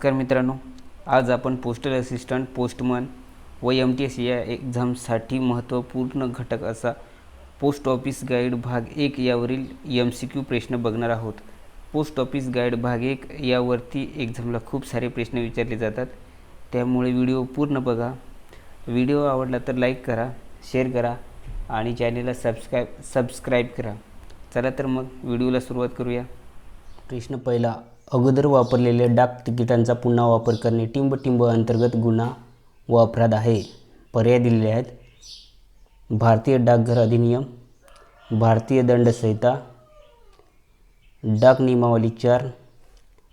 नमस्कार मित्रांनो, आज आपण पोस्टल असिस्टंट, पोस्टमन व MTS या एक्झामसाठी महत्त्वपूर्ण घटक असा पोस्ट ऑफिस गाईड भाग 1 यावरील MCQ प्रश्न बघणार आहोत. पोस्ट ऑफिस गाईड भाग 1 यावरती एक्झामला खूप सारे प्रश्न विचारले जातात, त्यामुळे व्हिडिओ पूर्ण बघा. व्हिडिओ आवडला तर लाईक करा, शेअर करा आणि चॅनेलला सबस्क्राईब करा. चला तर मग व्हिडिओला सुरुवात करूया. प्रश्न पहिला, अगोदर वापरलेल्या डाक तिकिटांचा पुन्हा वापर करणे टिंब अंतर्गत गुन्हा व अपराध आहे. पर्याय दिलेले आहेत: भारतीय डाकघर अधिनियम, भारतीय दंड संहिता, डाक नियमावली 4.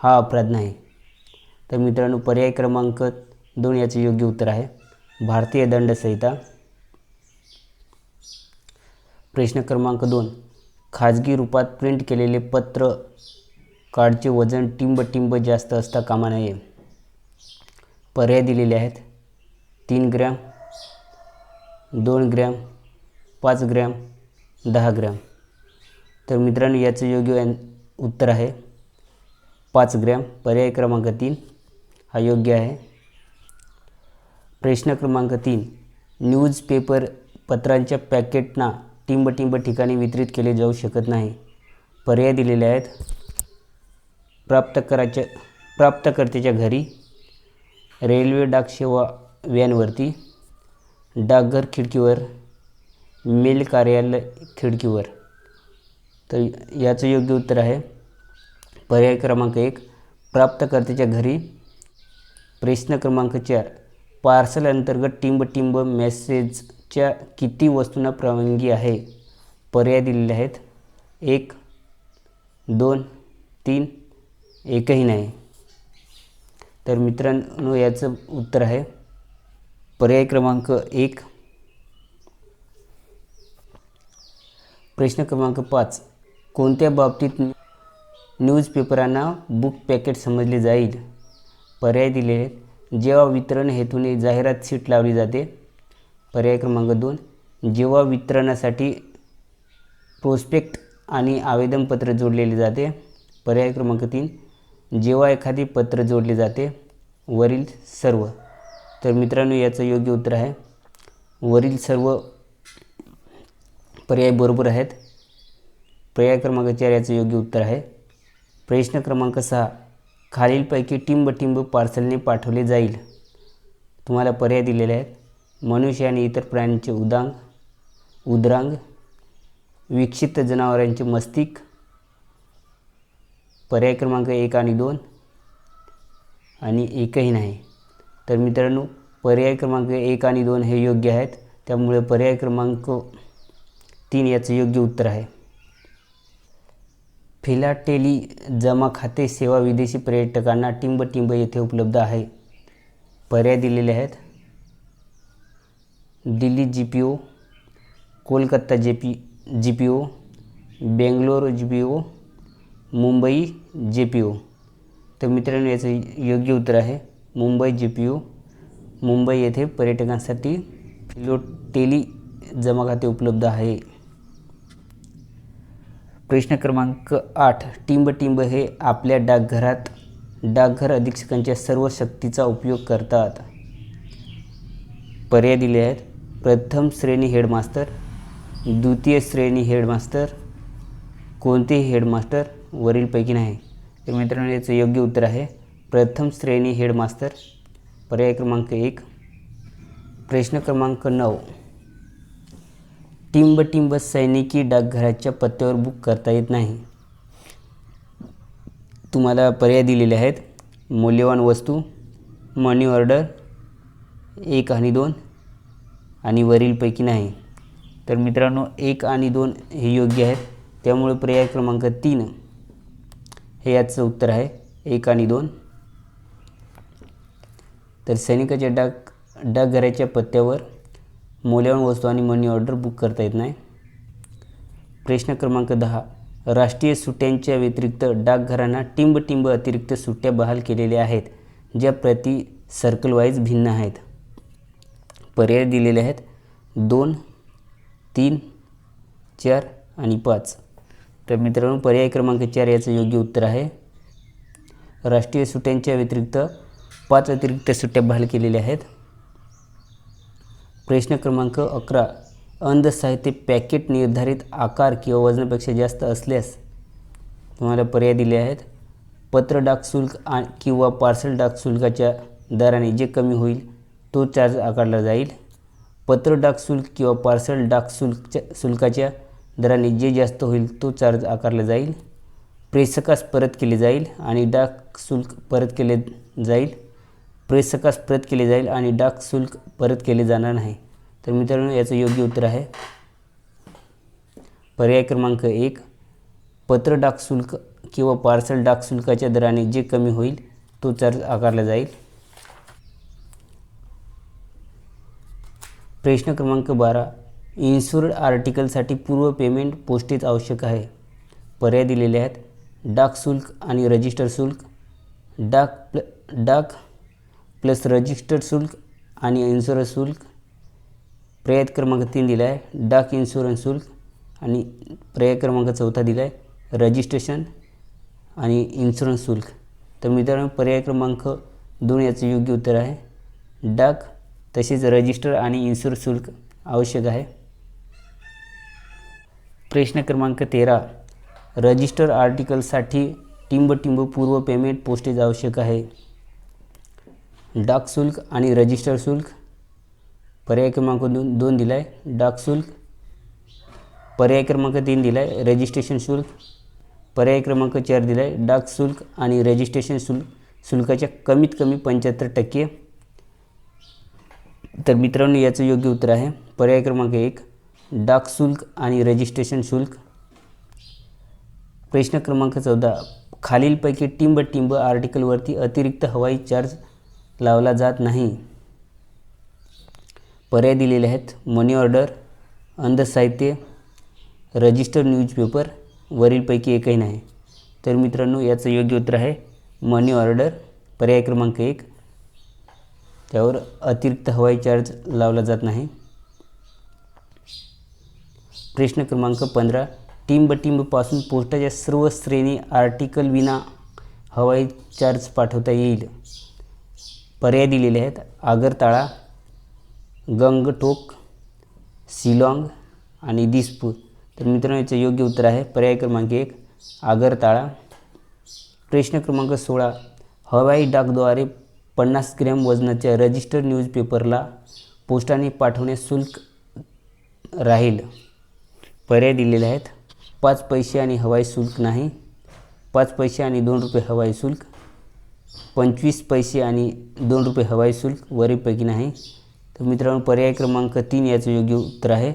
हा अपराध नाही. तर मित्रांनो, पर्याय क्रमांक 2 याचे योग्य उत्तर आहे भारतीय दंड संहिता. प्रश्न क्रमांक 2, खाजगी रूपात प्रिंट केलेले पत्र कार्डचे वजन टिंब जास्त असता कामा नये. पर्याय दिलेले आहेत: 3 ग्रॅम, 2 ग्रॅम, 5 ग्रॅम, 10 ग्रॅम. तर मित्रांनो, याचं योग्य उत्तर आहे 5 ग्रॅम. पर्याय क्रमांक 3 हा योग्य आहे. प्रश्न क्रमांक 3, न्यूजपेपर पत्रांच्या पॅकेटना टिंब ठिकाणी वितरित केले जाऊ शकत नाही. पर्याय दिलेले आहेत: प्राप्तकर्त्याच्या घरी, रेल्वे डाकसेवा व्हॅनवरती, डाकघर खिडकीवर, मेल कार्यालय खिडकीवर. तर याचं योग्य उत्तर आहे पर्याय क्रमांक 1 प्राप्तकर्त्याच्या घरी. प्रश्न क्रमांक 4, पार्सल अंतर्गत टिंब मेसेजच्या किती वस्तूंना परवानगी आहे. पर्याय दिलेले आहेत: 1, 2, 3, एकही नाही. तर मित्रांनो, याचं उत्तर आहे पर्याय क्रमांक 1. प्रश्न क्रमांक 5, कोणत्या बाबतीत न्यूजपेपरांना बुक पॅकेट समजले जाईल. पर्याय दिलेले आहेत: जेव्हा वितरण हेतूने जाहिरात शीट लावली जाते. पर्याय क्रमांक 2, जेव्हा वितरणासाठी प्रोस्पेक्ट आणि आवेदनपत्र जोडलेले जाते. पर्याय क्रमांक 3, जेव्हा एखादी पत्र जोडले जाते. वरील सर्व. तर मित्रांनो, याचं योग्य उत्तर आहे वरील सर्व पर्याय बरोबर आहेत. पर्याय क्रमांक 4 याचं योग्य उत्तर आहे. प्रश्न क्रमांक 6, खालीलपैकी टिंब पार्सलने पाठवले जाईल. तुम्हाला पर्याय दिलेले आहेत: मनुष्य आणि इतर प्राण्यांचे उदरांग, विक्षिप्त जनावरांचे मस्तिष्क. पर्याय क्रमांक 1 आणि 2 आणि एकही नाही. तर मित्रांनो, पर्याय क्रमांक 1 आणि 2 हे योग्य आहेत, त्यामुळे पर्याय क्रमांक 3 याचं योग्य उत्तर आहे. फिलाटेली जमा खाते सेवा विदेशी पर्यटकांना टिंब येथे उपलब्ध आहे. पर्याय दिलेले आहेत: Delhi GPO, Kolkata GPO, Bangalore GPO, Mumbai JPO. तर मित्रांनो, याचं योग्य उत्तर आहे मुंबई JPO. मुंबई येथे पर्यटकांसाठी फिलाटेली जमा खाते उपलब्ध आहे. प्रश्न क्रमांक 8, टिंब हे आपल्या डाकघर अधीक्षकांच्या सर्व शक्तीचा उपयोग करतात. पर्याय दिले आहेत: प्रथम श्रेणी हेडमास्टर, द्वितीय श्रेणी हेडमास्टर, कोणतेही हेडमास्टर, वरीलपैकी नाही. तर मित्रांनो, याचं योग्य उत्तर आहे प्रथम श्रेणी हेडमास्टर. पर्याय क्रमांक 1. प्रश्न क्रमांक 9, टिंब सैनिकी डाकघराच्या पत्त्यावर बुक करता येत नाही. तुम्हाला पर्याय दिलेले आहेत: मौल्यवान वस्तू, मनी ऑर्डर, 1 आणि 2 आणि वरीलपैकी नाही. तर मित्रांनो, 1 आणि 2 हे योग्य आहेत, त्यामुळे पर्याय क्रमांक 3 हे याचं उत्तर आहे 1 आणि 2. तर सैनिकाच्या डाकघराच्या पत्त्यावर मौल्यवान वस्तू आणि मनी ऑर्डर बुक करता येत नाही. प्रश्न क्रमांक 10, राष्ट्रीय सुट्ट्यांच्या व्यतिरिक्त डाकघरांना टिंब अतिरिक्त सुट्ट्या बहाल केलेल्या आहेत, ज्या प्रति सर्कल वाईज भिन्न आहेत. पर्याय दिलेले आहेत: 2, 3, 4 आणि 5. तर मित्रांनो, पर्याय क्रमांक 4 याचं योग्य उत्तर आहे. राष्ट्रीय सुट्ट्यांच्या व्यतिरिक्त 5 अतिरिक्त सुट्ट्या बहाल केलेल्या आहेत. प्रश्न क्रमांक 11. अंध साहित्य पॅकेट निर्धारित आकार किंवा वजनापेक्षा जास्त असल्यास तुम्हाला पर्याय दिले आहेत. पत्र डाक शुल्क किंवा पार्सल डाक शुल्काच्या दराने जे कमी होईल तो चार्ज आकारला जाईल. पत्र डाक शुल्क किंवा पार्सल डाक शुल्काच्या दराने जे जास्त होईल तो चार्ज आकारला जाईल. प्रेषकास परत केले जाईल आणि डाक शुल्क परत केले जाईल. प्रेषकास परत केले जाईल आणि डाक शुल्क परत केले जाणार नाही. तर मित्रांनो, याचं योग्य उत्तर आहे पर्याय क्रमांक 1. पत्र डाक शुल्क किंवा पार्सल डाक शुल्काच्या दराने जे कमी होईल तो चार्ज आकारला जाईल. प्रश्न क्रमांक 12. इन्शुर्ड आर्टिकलसाठी पूर्व पेमेंट पोस्टेज आवश्यक आहे. पर्याय दिलेले आहेत. डाक शुल्क आणि रजिस्टर शुल्क, डाक प्लस रजिस्टर शुल्क आणि इन्शुरन्स शुल्क. पर्याय क्रमांक 3 दिला आहे डाक इन्शुरन्स शुल्क आणि पर्याय क्रमांक 4 दिला आहे रजिस्ट्रेशन आणि इन्शुरन्स शुल्क. तर मित्रांनो, पर्याय क्रमांक 2 याचं योग्य उत्तर आहे. डाक तसेच रजिस्टर आणि इन्शुरन्स शुल्क आवश्यक आहे. प्रश्न क्रमांक 13. रजिस्टर आर्टिकलसाठी टिंब पूर्व पेमेंट पोस्टेज आवश्यक आहे. डाक शुल्क आणि रजिस्टर शुल्क. पर्याय क्रमांक 2 दिला आहे डाक शुल्क. पर्याय क्रमांक 3 दिला आहे रजिस्ट्रेशन शुल्क. पर्याय क्रमांक 4 दिला आहे डाक शुल्क आणि रजिस्ट्रेशन शुल्काच्या कमीत कमी 75%. तर मित्रांनो, याचं योग्य उत्तर आहे पर्याय क्रमांक 1 डाक शुल्क आणि रजिस्ट्रेशन शुल्क. प्रश्न क्रमांक 14. खालीलपैकी टिंब आर्टिकलवरती अतिरिक्त हवाई चार्ज लावला जात नाही. पर्याय दिलेले आहेत मनी ऑर्डर, अंध साहित्य, रजिस्टर न्यूजपेपर. वरीलपैकी एकही नाही. तर मित्रांनो, याचं योग्य उत्तर आहे मनी ऑर्डर. पर्याय क्रमांक 1. त्यावर अतिरिक्त हवाई चार्ज लावला जात नाही. प्रश्न क्रमांक 15. टिंबपासून पोस्टाच्या सर्व श्रेणी आर्टिकल विना हवाई चार्ज पाठवता येईल. पर्याय दिलेले आहेत आगरताळा, गंगटोक, शिलाँग आणि दिसपूर. तर मित्रांनो, याचं योग्य उत्तर आहे पर्याय क्रमांक 1 आगरताळा. प्रश्न क्रमांक 16. हवाई डाकद्वारे 50 ग्रॅम वजनाच्या रजिस्टर न्यूजपेपरला पोस्टाने पाठवण्यास शुल्क राहील. पर्याय दिलेले आहेत 5 पैसे आणि हवाई शुल्क नाही, 5 पैसे आणि 2 रुपये हवाई शुल्क, 25 पैसे आणि 2 रुपये हवाई शुल्क. वरीलपैकी नाही. तर मित्रांनो, पर्याय क्रमांक 3 याचं योग्य उत्तर आहे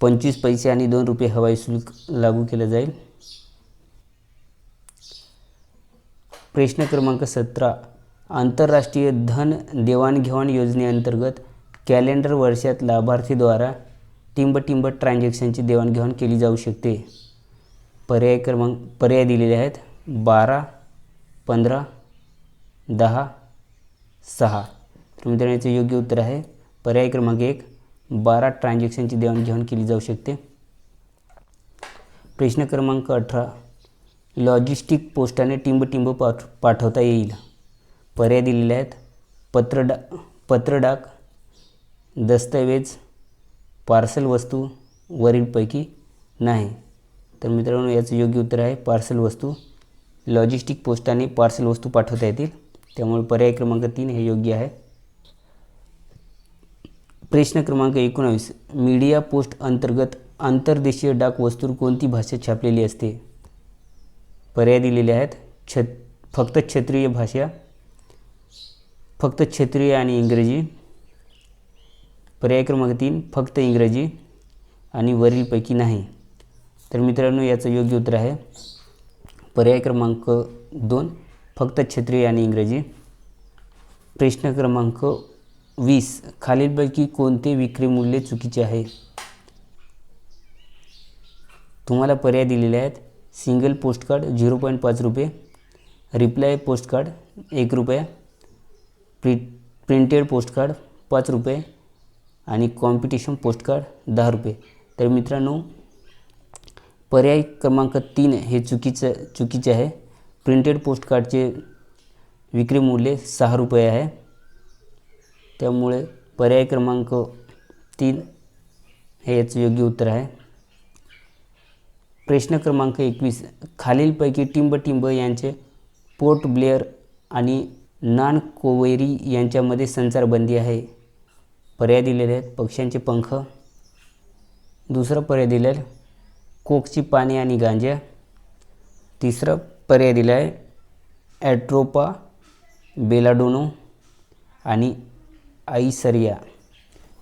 25 पैसे आणि 2 रुपये हवाई शुल्क लागू केलं जाईल. प्रश्न क्रमांक 17. आंतरराष्ट्रीय धन देवाणघेवाण योजनेअंतर्गत कॅलेंडर वर्षात लाभार्थीद्वारा टिंब ट्रान्झॅक्शनची देवाणघेवाण केली जाऊ शकते. पर्याय दिलेले आहेत 12, 15, 10, 6. तर मित्रांनो, याचे योग्य उत्तर आहे पर्याय क्रमांक 1 12 ट्रान्झॅक्शनची देवाणघेवाण केली जाऊ शकते. प्रश्न क्रमांक 18. लॉजिस्टिक पोस्टाने टिंब पाठवता येईल. पर्याय दिलेले आहेत पत्र डाक, दस्तऐवज, पार्सल वस्तू. वरीलपैकी नाही. तर मित्रांनो, याचं योग्य उत्तर आहे पार्सल वस्तू. लॉजिस्टिक पोस्टाने पार्सल वस्तू पाठवता येतील. त्यामुळे पर्याय क्रमांक 3 हे योग्य आहे. प्रश्न क्रमांक 19. मीडिया पोस्ट अंतर्गत आंतरदेशीय डाक वस्तूवर कोणती भाषा छापलेली असते. पर्याय दिलेले आहेत फक्त क्षेत्रीय भाषा, फक्त क्षेत्रीय आणि इंग्रजी. पर्याय क्रमांक 3 फक्त इंग्रजी आणि वरीलपैकी नाही. तर मित्रांनो, याचं योग्य उत्तर आहे पर्याय क्रमांक 2 फक्त क्षेत्रीय आणि इंग्रजी. प्रश्न क्रमांक 20. खालीलपैकी कोणते विक्री मूल्य चुकीचे आहे. तुम्हाला पर्याय दिलेले आहेत सिंगल पोस्टकार्ड 0.5 रुपये, रिप्लाय पोस्टकार्ड 1 रुपया, प्रिंटेड पोस्टकार्ड 5 रुपये आणि कॉम्पिटिशन पोस्टकार्ड 10 रुपये. तर मित्रांनो, पर्याय क्रमांक 3 हे चुकीचे आहे. प्रिंटेड पोस्टकार्डचे विक्री मूल्य 6 रुपये आहे. त्यामुळे पर्याय क्रमांक 3 हे याचं योग्य उत्तर आहे. प्रश्न क्रमांक 21. खालीलपैकी टिंबटिंब यांचे पोर्ट ब्लेअर आणि नान कोवेरी यांच्यामध्ये संचारबंदी आहे. पर्याय दिलेले आहेत पक्ष्यांचे पंख. दुसरा पर्याय दिला आहे कोकची पाने आणि गांजा. तिसरा पर्याय दिला आहे ॲट्रोपा बेलाडोनो आणि आईसरिया.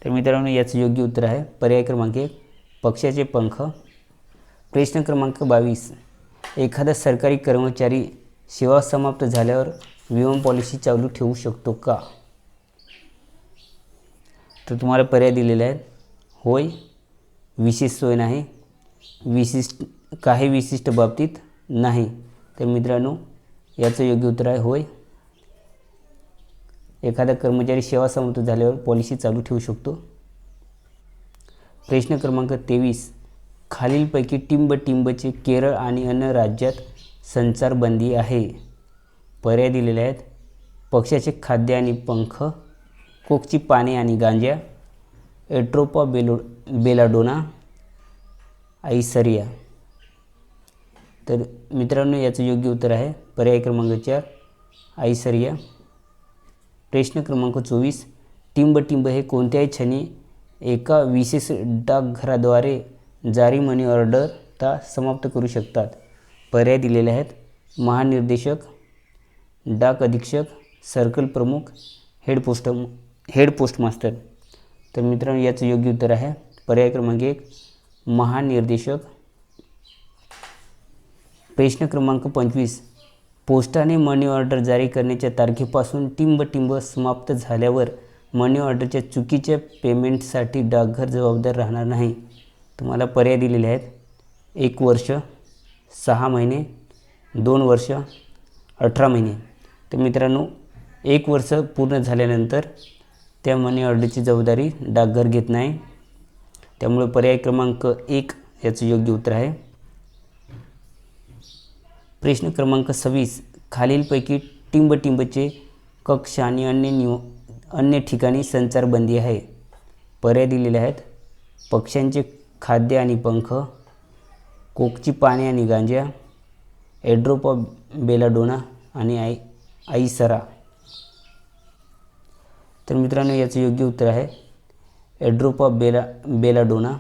तर मित्रांनो याचं योग्य उत्तर आहे पर्याय क्रमांक 1 पक्ष्याचे पंख. प्रश्न क्रमांक 22. एखादा सरकारी कर्मचारी सेवा समाप्त झाल्यावर विमा पॉलिसी चालू ठेवू शकतो का? तर तुम्हाला पर्याय दिलेले आहेत होय, विशेष सोय नाही, काही विशिष्ट बाबतीत नाही. तर मित्रांनो याचं योग्य उत्तर आहे होय. एखादा कर्मचारी सेवा समाप्त झाल्यावर पॉलिसी चालू ठेवू शकतो. प्रश्न क्रमांक 23. खालीलपैकी टिंबटिंबचे केरळ आणि अन्य राज्यात संचारबंदी आहे. पर्याय दिलेले आहेत पक्ष्याचे खाद्य आणि पंख, कोकची पाने आणि गांजा, ॲट्रोपा बेलाडोना, आईसरिया. तर मित्रांनो याचं योग्य उत्तर आहे पर्याय क्रमांक 4 आईसरिया. प्रश्न क्रमांक 24. टिंबटिंब हे कोणत्याही क्षणी एका विशेष डाकघराद्वारे जारी मनी ऑर्डर समाप्त करू शकतात. पर्याय दिलेले आहेत महानिर्देशक, डाक अधीक्षक, सर्कल प्रमुख, हेड पोस्टमास्टर. तर मित्रांनो याचं योग्य उत्तर आहे पर्याय क्रमांक 1 महानिर्देशक. प्रश्न क्रमांक 25. पोस्टाने मनी ऑर्डर जारी करण्याच्या तारखेपासून टिंबटिंब समाप्त झाल्यावर मनी ऑर्डरच्या चुकीच्या पेमेंटसाठी डाकघर जबाबदार राहणार नाही. तुम्हाला पर्याय दिलेले आहेत 1 वर्ष, 6 महिने, 2 वर्ष, 18 महिने. तर मित्रांनो 1 वर्ष पूर्ण झाल्यानंतर त्या मनी ऑर्डरची जबाबदारी डाकघर घेत नाही. त्यामुळे पर्याय क्रमांक 1 याचं योग्य उत्तर आहे. प्रश्न क्रमांक 26. खालीलपैकी टिंबटिंबचे कक्ष आणि अन्य ठिकाणी संचारबंदी आहे. पर्याय दिलेले आहेत पक्ष्यांचे खाद्य आणि पंख, कोकची पाने आणि गांजा, ॲट्रोपा बेलाडोना आणि आईसरा. तर मित्रांनो याचं योग्य उत्तर आहे ॲट्रोपा बेलाडोना.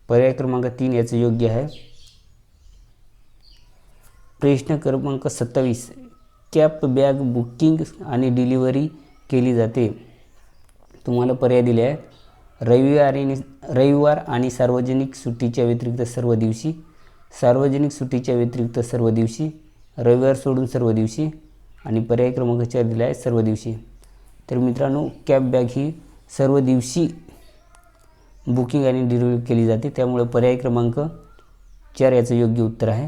पर्याय क्रमांक 3 याचं योग्य आहे. प्रश्न क्रमांक 27. कॅप बॅग बुकिंग आणि डिलिव्हरी केली जाते. तुम्हाला पर्याय दिले आहेत रविवार आणि सार्वजनिक सुट्टीच्या व्यतिरिक्त सर्व दिवशी, सार्वजनिक सुट्टीच्या व्यतिरिक्त सर्व दिवशी, रविवार सोडून सर्व दिवशी आणि पर्याय क्रमांक 4 दिला आहे सर्व दिवशी. तर मित्रांनो कॅब बॅग ही सर्व दिवशी बुकिंग आणि डिलिव्हरी केली जाते. त्यामुळे पर्याय क्रमांक 4 याचं योग्य उत्तर आहे.